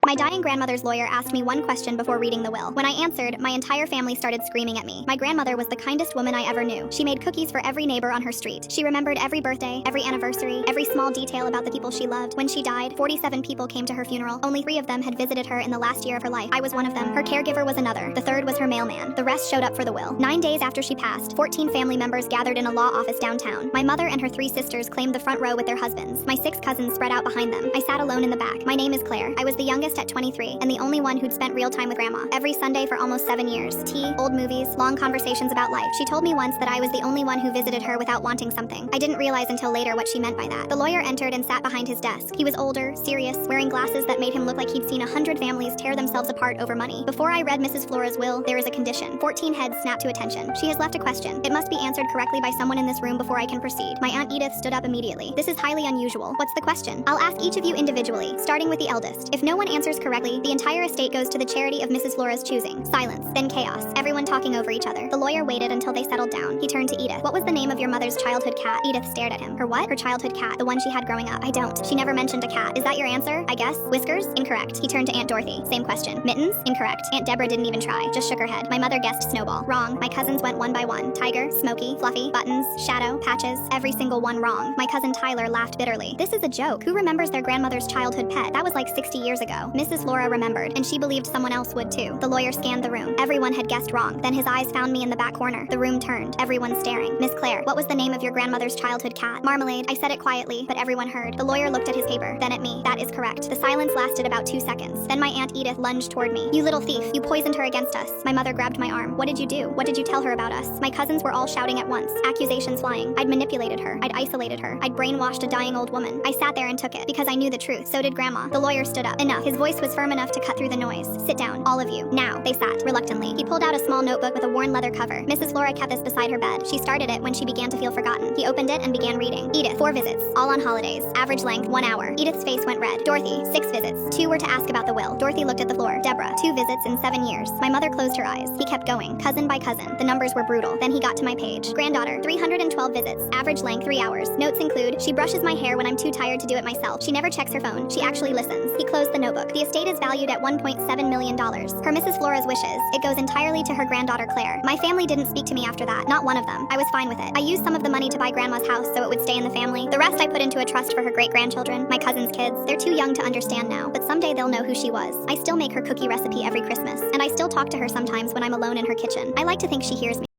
My dying grandmother's lawyer asked me one question before reading the will. When I answered, my entire family started screaming at me. My grandmother was the kindest woman I ever knew. She made cookies for every neighbor on her street. She remembered every birthday, every anniversary, every small detail about the people she loved. When she died, 47 people came to her funeral. Only 3 of them had visited her in the last year of her life. I was one of them. Her caregiver was another. The third was her mailman. The rest showed up for the will. 9 days after she passed, 14 family members gathered in a law office downtown. My mother and her 3 sisters claimed the front row with their husbands. My 6 cousins spread out behind them. I sat alone in the back. My name is Claire. I was the youngest at 23 and the only one who'd spent real time with grandma. Every Sunday for almost 7 years. Tea, old movies, long conversations about life. She told me once that I was the only one who visited her without wanting something. I didn't realize until later what she meant by that. The lawyer entered and sat behind his desk. He was older, serious, wearing glasses that made him look like he'd seen 100 families tear themselves apart over money. Before I read Mrs. Flora's will, there is a condition. 14 heads snapped to attention. She has left a question. It must be answered correctly by someone in this room before I can proceed. My Aunt Edith stood up immediately. This is highly unusual. What's the question? I'll ask each of you individually, starting with the eldest. If no one answers correctly, the entire estate goes to the charity of Mrs. Flora's choosing. Silence, then chaos. Everyone talking over each other. The lawyer waited until they settled down. He turned to Edith. What was the name of your mother's childhood cat? Edith stared at him. Her what? Her childhood cat. The one she had growing up. I don't. She never mentioned a cat. Is that your answer? I guess. Whiskers? Incorrect. He turned to Aunt Dorothy. Same question. Mittens? Incorrect. Aunt Deborah didn't even try. Just shook her head. My mother guessed Snowball. Wrong. My cousins went one by one. Tiger, Smokey, Fluffy, Buttons, Shadow, Patches. Every single one wrong. My cousin Tyler laughed bitterly. This is a joke. Who remembers their grandmother's childhood pet? That was like 60 years ago. Mrs. Flora remembered, and she believed someone else would too. The lawyer scanned the room. Everyone had guessed wrong. Then his eyes found me in the back corner. The room turned. Everyone staring. Miss Claire, what was the name of your grandmother's childhood cat? Marmalade. I said it quietly, but everyone heard. The lawyer looked at his paper, then at me. That is correct. The silence lasted about 2 seconds. Then my Aunt Edith lunged toward me. You little thief. You poisoned her against us. My mother grabbed my arm. What did you do? What did you tell her about us? My cousins were all shouting at once. Accusations flying. I'd manipulated her. I'd isolated her. I'd brainwashed a dying old woman. I sat there and took it because I knew the truth. So did Grandma. The lawyer stood up. Enough. His voice was firm enough to cut through the noise. Sit down, all of you. Now. They sat, reluctantly. He pulled out a small notebook with a worn leather cover. Mrs. Flora kept this beside her bed. She started it when she began to feel forgotten. He opened it and began reading. Edith, 4 visits, all on holidays. Average length, 1 hour. Edith's face went red. Dorothy, 6 visits. 2 were to ask about the will. Dorothy looked at the floor. Deborah, 2 visits in 7 years. My mother closed her eyes. He kept going, cousin by cousin. The numbers were brutal. Then he got to my page. Granddaughter, 312 visits. Average length, 3 hours. Notes include, she brushes my hair when I'm too tired to do it myself. She never checks her phone. She actually listens. He closed the notebook. The estate is valued at $1.7 million. Per Mrs. Flora's wishes, it goes entirely to her granddaughter Claire. My family didn't speak to me after that. Not one of them. I was fine with it. I used some of the money to buy Grandma's house so it would stay in the family. The rest I put into a trust for her great-grandchildren, my cousin's kids. They're too young to understand now, but someday they'll know who she was. I still make her cookie recipe every Christmas, and I still talk to her sometimes when I'm alone in her kitchen. I like to think she hears me.